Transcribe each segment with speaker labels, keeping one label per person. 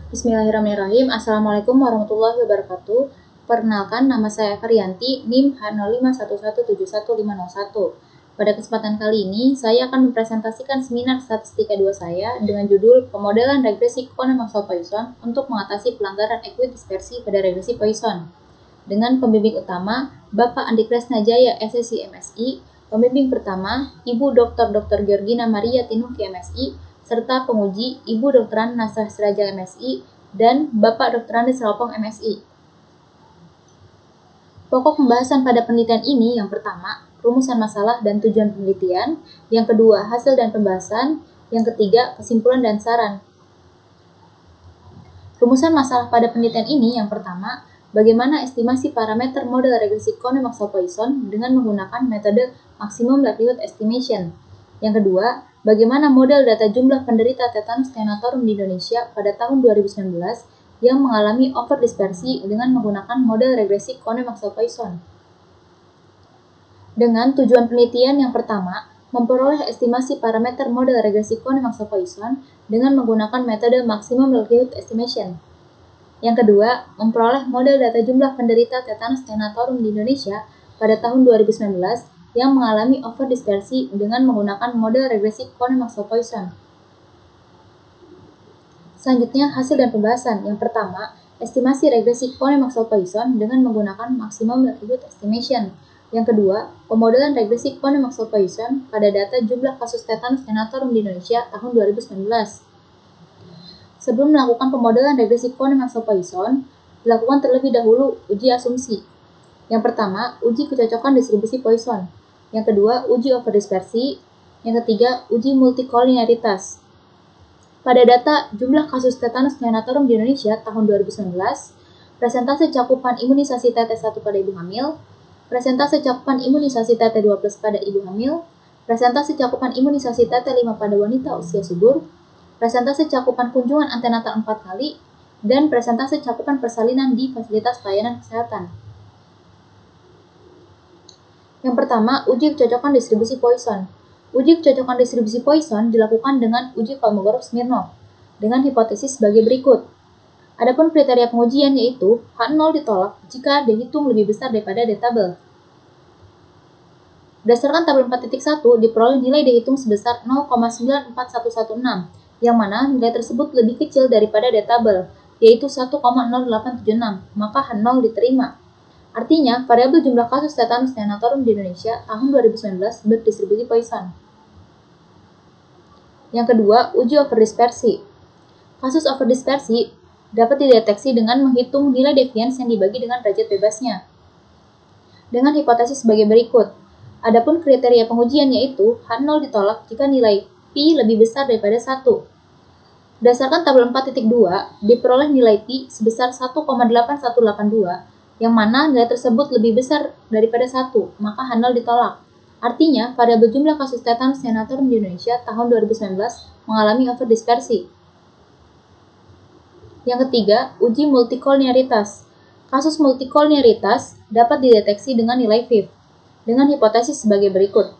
Speaker 1: Bismillahirrahmanirrahim. Assalamualaikum warahmatullahi wabarakatuh. Perkenalkan, nama saya Karyanti, NIM H05117151. Pada kesempatan kali ini, saya akan mempresentasikan seminar statistika 2 saya dengan judul Pemodelan Regresi Kohn-Maxwell-Poisson untuk mengatasi pelanggaran ekuidispersi pada regresi Poisson. Dengan pembimbing utama, Bapak Andi Kresna Jaya, SSC MSI, pembimbing pertama, Ibu Dr. Georgina Maria Tinuki MSI, serta penguji Ibu Dr. Nasrah Siraja MSI dan Bapak Dr. Andes Salpong MSI. Pokok pembahasan pada penelitian ini yang pertama, rumusan masalah dan tujuan penelitian, yang kedua, hasil dan pembahasan, yang ketiga, kesimpulan dan saran. Rumusan masalah pada penelitian ini yang pertama, bagaimana estimasi parameter model regresi Kohn-Maxwell-Poisson dengan menggunakan metode Maximum Likelihood Estimation. Yang kedua, bagaimana model data jumlah penderita tetanus neonatorum di Indonesia pada tahun 2019 yang mengalami overdispersi dengan menggunakan model regresi Kohn-Maxwell-Poisson. Dengan tujuan penelitian yang pertama, memperoleh estimasi parameter model regresi Kohn-Maxwell-Poisson dengan menggunakan metode Maximum Likelihood Estimation. Yang kedua, memperoleh model data jumlah penderita tetanus neonatorum di Indonesia pada tahun 2019 yang mengalami overdispersi dengan menggunakan model regresi Kohn-Maxwell-Poisson. Selanjutnya, hasil dan pembahasan. Yang pertama, estimasi regresi Kohn-Maxwell-Poisson dengan menggunakan Maximum Likelihood Estimation. Yang kedua, pemodelan regresi Kohn-Maxwell-Poisson pada data jumlah kasus tetanus neonatorum di Indonesia tahun 2019. Sebelum melakukan pemodelan regresi Kohn-Maxwell-Poisson, dilakukan terlebih dahulu uji asumsi. Yang pertama, uji kecocokan distribusi Poisson. Yang kedua, uji overdispersi. Yang ketiga, uji multikoliniaritas. Pada data jumlah kasus tetanus neonatorum di Indonesia tahun 2019, presentase cakupan imunisasi TT1 pada ibu hamil, presentase cakupan imunisasi TT2+ pada ibu hamil, presentase cakupan imunisasi TT5 pada wanita usia subur, presentase cakupan kunjungan antenatal 4 kali, dan presentase cakupan persalinan di fasilitas pelayanan kesehatan. Yang pertama, uji kecocokan distribusi Poisson. Uji kecocokan distribusi Poisson dilakukan dengan uji Kolmogorov-Smirnov dengan hipotesis sebagai berikut. Adapun kriteria pengujian yaitu H0 ditolak jika dihitung lebih besar daripada D-tabel. Berdasarkan tabel 4.1 diperoleh nilai dihitung sebesar 0,94116, yang mana nilai tersebut lebih kecil daripada D-tabel, yaitu 1,0876, maka H0 diterima. Artinya, variabel jumlah kasus tetanus neonatorum di Indonesia tahun 2019 berdistribusi Poisson. Yang kedua, uji overdispersi. Kasus overdispersi dapat dideteksi dengan menghitung nilai deviance yang dibagi dengan derajat bebasnya. Dengan hipotesis sebagai berikut. Adapun kriteria pengujian yaitu H0 ditolak jika nilai P lebih besar daripada 1. Berdasarkan tabel 4.2, diperoleh nilai P sebesar 1,8182, yang mana nilai tersebut lebih besar daripada 1, maka H0 ditolak. Artinya, variabel jumlah kasus tetanus neonatorum di Indonesia tahun 2019 mengalami overdispersi. Yang ketiga, uji multikoliniaritas. Kasus multikoliniaritas dapat dideteksi dengan nilai FIV, dengan hipotesis sebagai berikut.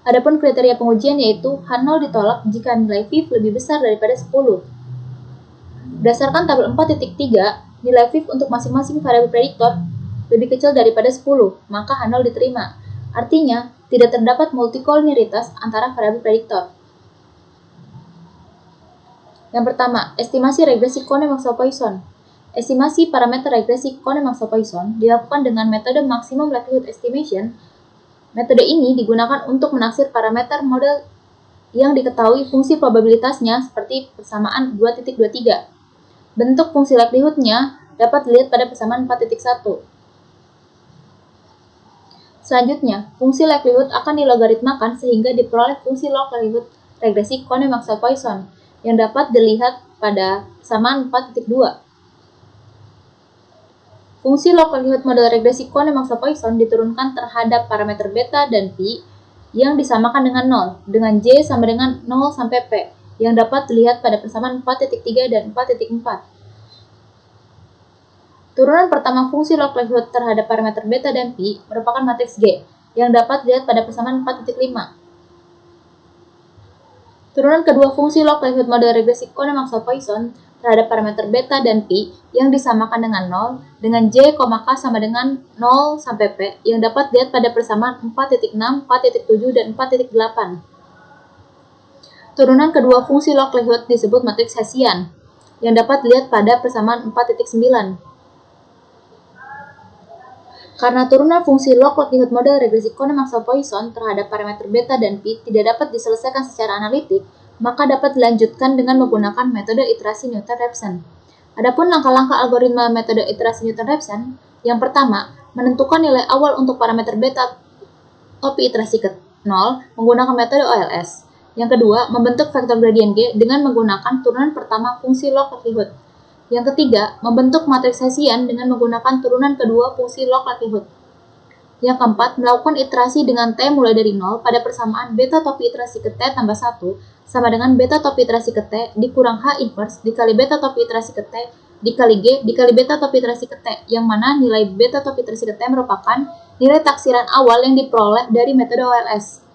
Speaker 1: Adapun kriteria pengujian yaitu H0 ditolak jika nilai FIV lebih besar daripada 10. Berdasarkan tabel 4.3, nilai FIV untuk masing-masing variabel prediktor lebih kecil daripada 10, maka H0 diterima. Artinya, tidak terdapat multikoliniaritas antara variabel prediktor. Yang pertama, estimasi regresi Kohn-Maxwell-Poisson. Estimasi parameter regresi Kohn-Maxwell-Poisson dilakukan dengan metode Maximum Likelihood Estimation. Metode ini digunakan untuk menaksir parameter model yang diketahui fungsi probabilitasnya seperti persamaan 2.23. Bentuk fungsi likelihood-nya dapat dilihat pada persamaan 4.1. Selanjutnya, fungsi likelihood akan dilogaritmakan sehingga diperoleh fungsi log likelihood regresi Kohn-Maxwell-Poisson yang dapat dilihat pada persamaan 4.2. Fungsi log likelihood model regresi Kohn-Maxwell-Poisson diturunkan terhadap parameter beta dan pi yang disamakan dengan 0, dengan j sama dengan 0 sampai p, yang dapat dilihat pada persamaan 4.3 dan 4.4. Turunan pertama fungsi log likelihood terhadap parameter beta dan pi merupakan matriks G, yang dapat dilihat pada persamaan 4.5. Turunan kedua fungsi log likelihood model regresi Kohn-Maxwell-Poisson terhadap parameter beta dan pi yang disamakan dengan 0 dengan j, k sama dengan 0 sampai p yang dapat dilihat pada persamaan 4.6, 4.7, dan 4.8. Turunan kedua fungsi log likelihood disebut matriks Hessian yang dapat dilihat pada persamaan 4.9. Karena turunan fungsi log likelihood model regresi Kohn-Maxwell-Poisson terhadap parameter beta dan pi tidak dapat diselesaikan secara analitik, maka dapat dilanjutkan dengan menggunakan metode iterasi Newton-Raphson. Adapun langkah-langkah algoritma metode iterasi Newton-Raphson, yang pertama, menentukan nilai awal untuk parameter beta topi iterasi ke 0 menggunakan metode OLS. Yang kedua, membentuk vektor gradien G dengan menggunakan turunan pertama fungsi log likelihood. Yang ketiga, membentuk matriks Hessian dengan menggunakan turunan kedua fungsi log likelihood. Yang keempat, melakukan iterasi dengan T mulai dari 0 pada persamaan beta topi iterasi ke T tambah 1 sama dengan beta topi iterasi ke T dikurang H inverse dikali beta topi iterasi ke T dikali G dikali beta topi iterasi ke T, yang mana nilai beta topi iterasi ke T merupakan nilai taksiran awal yang diperoleh dari metode OLS.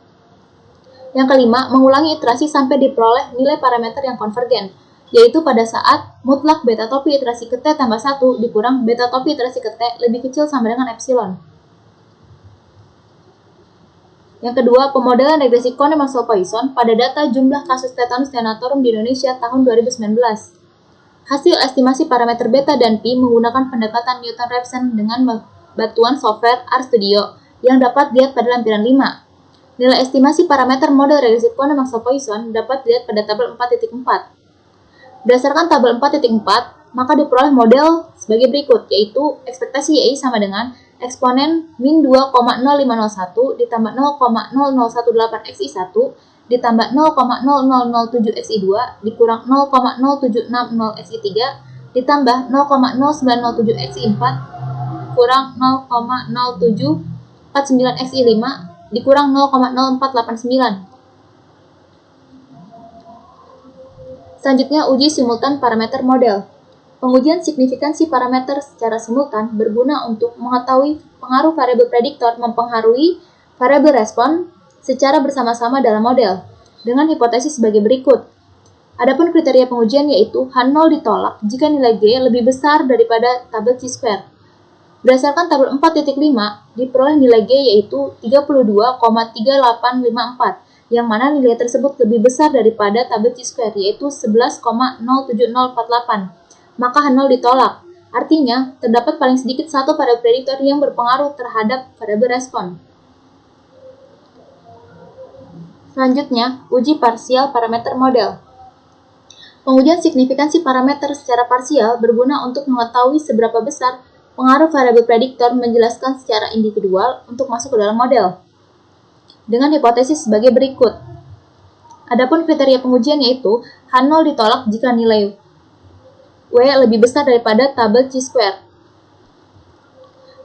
Speaker 1: Yang kelima, mengulangi iterasi sampai diperoleh nilai parameter yang konvergen, yaitu pada saat mutlak beta topi iterasi ke T tambah 1 dikurang beta topi iterasi ke T lebih kecil sama dengan epsilon. Yang kedua, pemodelan regresi Kohn-Maxwell-Poisson pada data jumlah kasus tetanus neonatorum di Indonesia tahun 2019. Hasil estimasi parameter beta dan pi menggunakan pendekatan Newton-Raphson dengan bantuan software RStudio yang dapat dilihat pada lampiran 5. Nilai estimasi parameter model regresi Kohn-Maxwell-Poisson dapat dilihat pada tabel 4.4. Berdasarkan tabel 4.4, maka diperoleh model sebagai berikut, yaitu ekspektasi YI sama dengan eksponen min 2,0501 ditambah 0,0018 XI1 ditambah 0,0007 XI2 dikurang 0,0760 XI3 ditambah 0,0907 XI4 kurang 0,0749 XI5 dikurang 0,0489. Selanjutnya, uji simultan parameter model. Pengujian signifikansi parameter secara simultan berguna untuk mengetahui pengaruh variabel prediktor mempengaruhi variabel respon secara bersama-sama dalam model, dengan hipotesis sebagai berikut. Adapun kriteria pengujian yaitu H0 ditolak jika nilai G lebih besar daripada tabel chi-square. Berdasarkan tabel 4.5, diperoleh nilai G yaitu 32,3854, yang mana nilai tersebut lebih besar daripada tabel chi-square yaitu 11,07048. Maka H0 ditolak. Artinya, terdapat paling sedikit satu variabel prediktor yang berpengaruh terhadap variabel respon. Selanjutnya, uji parsial parameter model. Pengujian signifikansi parameter secara parsial berguna untuk mengetahui seberapa besar pengaruh variabel prediktor menjelaskan secara individual untuk masuk ke dalam model. Dengan hipotesis sebagai berikut. Adapun kriteria pengujian yaitu H0 ditolak jika nilai W lebih besar daripada tabel chi-square.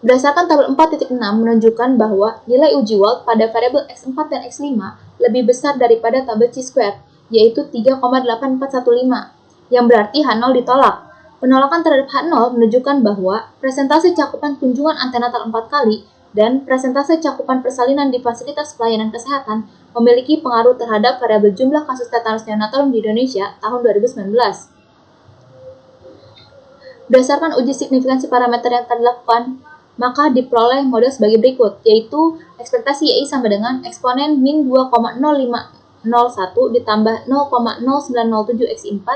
Speaker 1: Berdasarkan tabel 4.6 menunjukkan bahwa nilai uji Wald pada variabel X4 dan X5 lebih besar daripada tabel chi-square, yaitu 3,8415, yang berarti H0 ditolak. Penolakan terhadap H0 menunjukkan bahwa presentase cakupan kunjungan antenatal 4 kali dan presentase cakupan persalinan di fasilitas pelayanan kesehatan memiliki pengaruh terhadap variabel jumlah kasus tetanus neonatorum di Indonesia tahun 2019. Berdasarkan uji signifikansi parameter yang telah dilakukan, maka diperoleh model sebagai berikut, yaitu ekspektasi YI sama dengan eksponen min 2,0501 ditambah 0,0907 XI4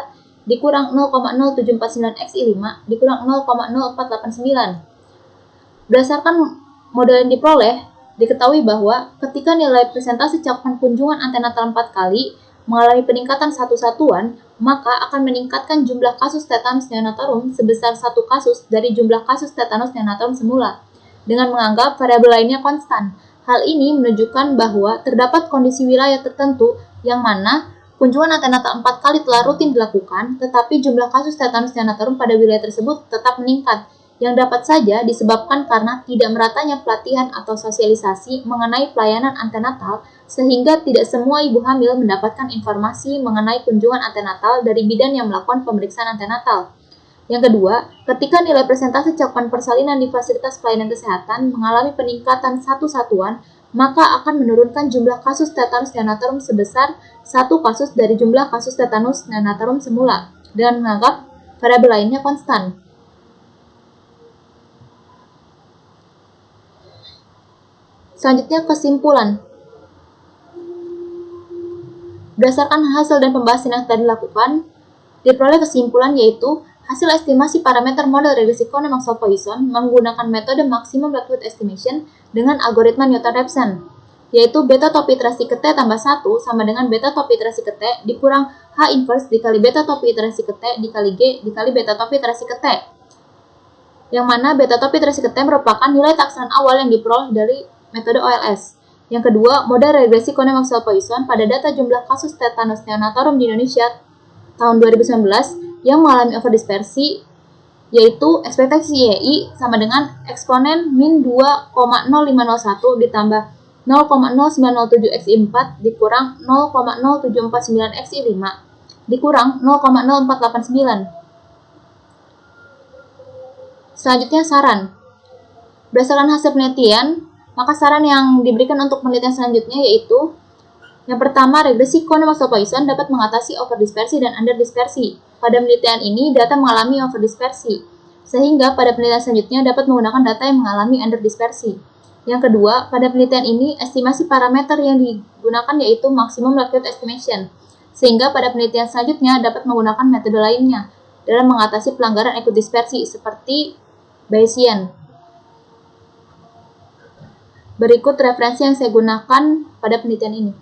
Speaker 1: dikurang 0,0749 XI5 dikurang 0,0489. Berdasarkan model yang diperoleh, diketahui bahwa ketika nilai presentasi cakupan kunjungan antenatal 4 kali mengalami peningkatan satu satuan, maka akan meningkatkan jumlah kasus tetanus neonatorum sebesar satu kasus dari jumlah kasus tetanus neonatorum semula, dengan menganggap variabel lainnya konstan. Hal ini menunjukkan bahwa terdapat kondisi wilayah tertentu yang mana kunjungan antenatal 4 kali telah rutin dilakukan, tetapi jumlah kasus tetanus neonatorum pada wilayah tersebut tetap meningkat, yang dapat saja disebabkan karena tidak meratanya pelatihan atau sosialisasi mengenai pelayanan antenatal, sehingga tidak semua ibu hamil mendapatkan informasi mengenai kunjungan antenatal dari bidan yang melakukan pemeriksaan antenatal. Yang kedua, ketika nilai presentasi cakupan persalinan di fasilitas pelayanan kesehatan mengalami peningkatan satu satuan, maka akan menurunkan jumlah kasus tetanus neonatalum sebesar 1 kasus dari jumlah kasus tetanus neonatalum semula, dengan menganggap variabel lainnya konstan. Selanjutnya, kesimpulan. Berdasarkan hasil dan pembahasan yang telah dilakukan, diperoleh kesimpulan yaitu hasil estimasi parameter model regresi Kohn-Maxwell-Poisson menggunakan metode maximum likelihood estimation dengan algoritma Newton-Raphson, yaitu beta top iterasi ke T tambah 1 sama dengan beta top iterasi ke T dikurang H inverse dikali beta top iterasi ke T dikali G dikali beta top iterasi ke T, yang mana beta top iterasi ke T merupakan nilai taksaan awal yang diperoleh dari metode OLS. Yang kedua, model regresi Kohn-Maxwell-Poisson pada data jumlah kasus tetanus neonatalum di Indonesia tahun 2019 yang mengalami overdispersi, yaitu ekspektasi YI sama dengan eksponen min 2,0501 ditambah 0,0907 XI4 dikurang 0,0749 XI5 dikurang 0,0489. Selanjutnya, saran. Berdasarkan hasil penelitian, maka saran yang diberikan untuk penelitian selanjutnya yaitu yang pertama, regresi Kohn-Maxwell-Poisson dapat mengatasi overdispersi dan underdispersi. Pada penelitian ini, data mengalami overdispersi, sehingga pada penelitian selanjutnya dapat menggunakan data yang mengalami underdispersi. Yang kedua, pada penelitian ini, estimasi parameter yang digunakan yaitu maximum likelihood estimation, sehingga pada penelitian selanjutnya dapat menggunakan metode lainnya dalam mengatasi pelanggaran ekodispersi seperti Bayesian. Berikut referensi yang saya gunakan pada penelitian ini.